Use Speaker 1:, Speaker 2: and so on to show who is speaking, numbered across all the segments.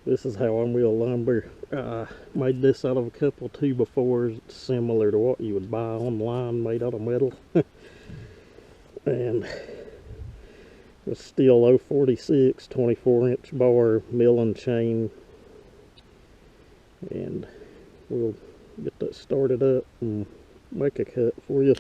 Speaker 1: This is how I'm real lumber. Made this out of a couple 2x4s. It's similar to what you would buy online, made out of metal. And a stihl 046 24-inch bar milling chain. And we'll get that started up and make a cut for you.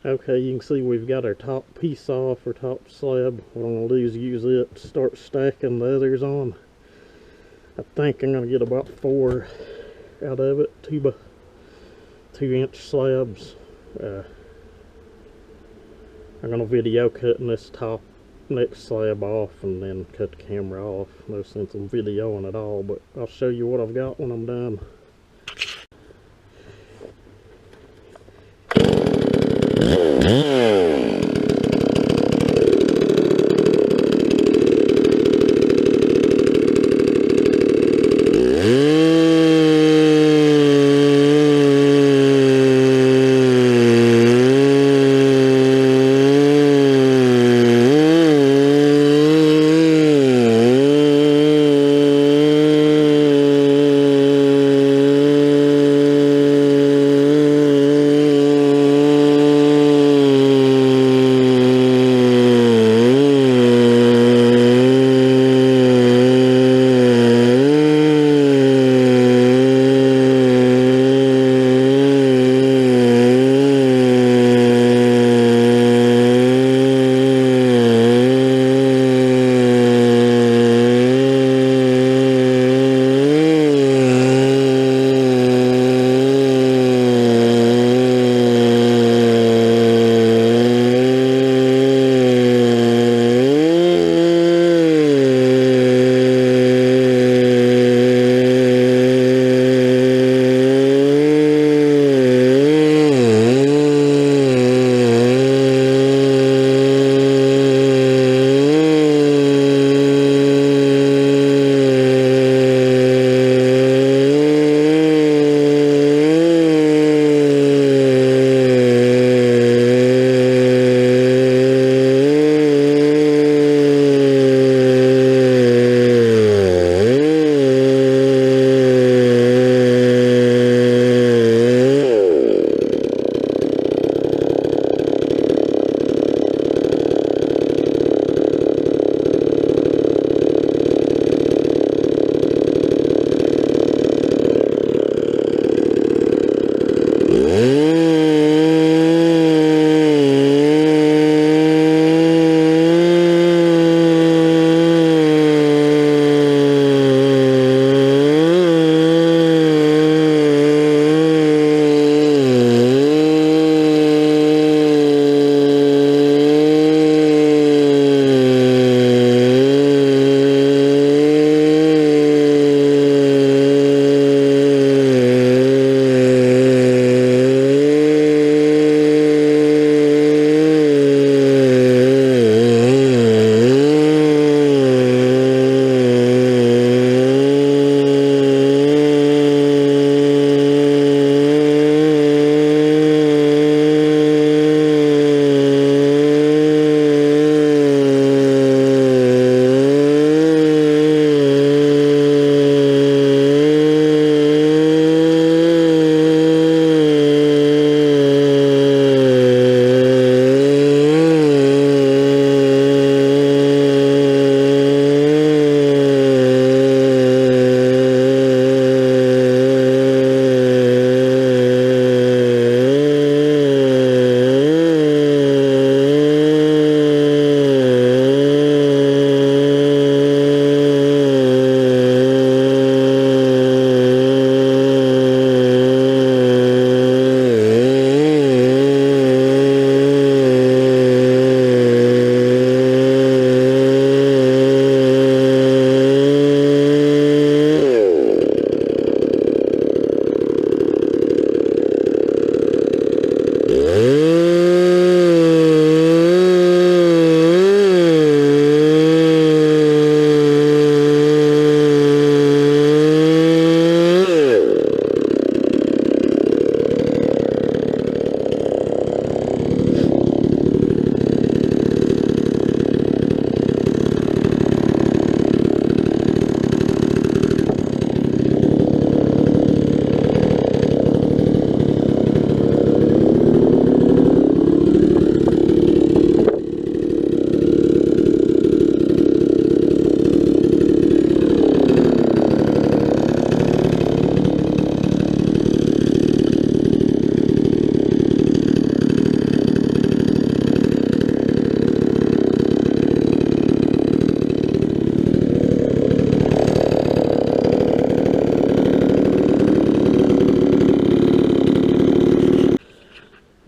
Speaker 1: Okay, you can see we've got our top piece off, our top slab. What I'm going to do is use it to start stacking the others on. I think I'm going to get about 4 out of it, 2-inch slabs. I'm going to video cutting this top next slab off and then cut the camera off. No sense in videoing at all, but I'll show you what I've got when I'm done.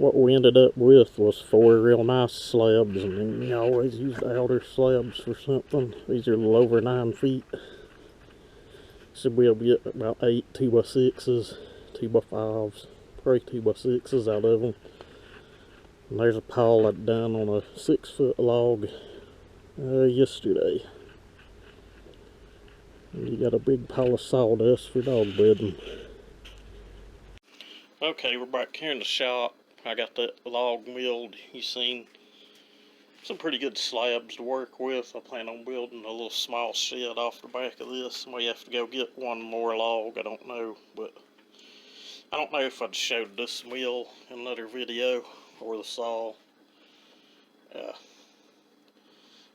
Speaker 1: what we ended up with was 4 real nice slabs, and then you always use the outer slabs for something. These are a little over 9 feet. Should be able to get about 8 2x6s, 2x5s, probably 2x6s out of them. And there's a pile I'd done on a 6-foot log yesterday. And you got a big pile of sawdust for dog bedding. Okay, we're back here in the shop. I got that log milled. You seen some pretty good slabs to work with. I plan on building a little small shed off the back of this. May have to go get one more log, I don't know. But I don't know if I'd showed this mill in another video or the saw.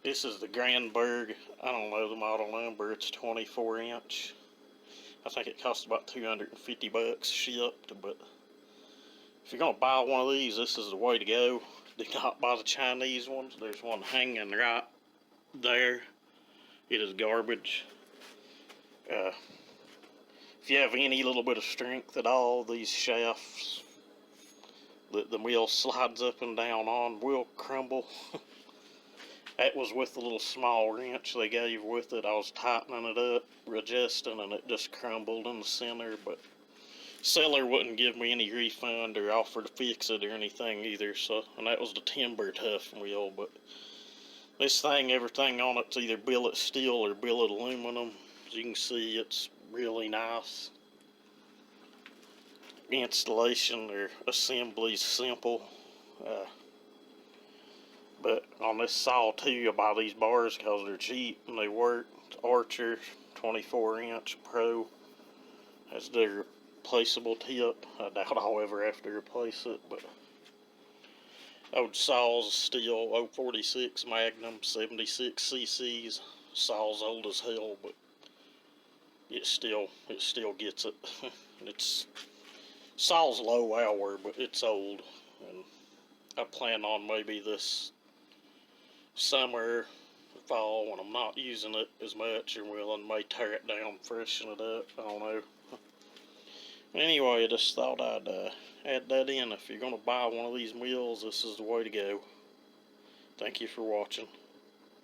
Speaker 1: This is the Granberg. I don't know the model number. It's 24 inch. I think it cost about 250 bucks shipped, but if you're gonna buy one of these, this is the way to go. Do not buy the Chinese ones. There's one hanging right there. It is garbage. If you have any little bit of strength at all, these shafts that the mill slides up and down on will crumble. That was with the little small wrench they gave with it. I was tightening it up, adjusting, and it just crumbled in the center. But seller wouldn't give me any refund or offer to fix it or anything either. So, and that was the timber tough mill. But this thing, everything on it's either billet steel or billet aluminum. As you can see, it's really nice. Installation or assembly's simple. But on this saw too, I buy these bars because they're cheap and they work. It's Archer 24 inch Pro. That's their replaceable tip. I doubt I'll ever have to replace it, but old saws still 046 Magnum 76 cc's. Saw's old as hell, but it still gets it. It's saw's low hour, but it's old, and I plan on maybe this summer, fall, when I'm not using it as much, or may tear it down, freshen it up. I don't know. Anyway, I just thought I'd add that in. If you're going to buy one of these mills, this is the way to go. Thank you for watching.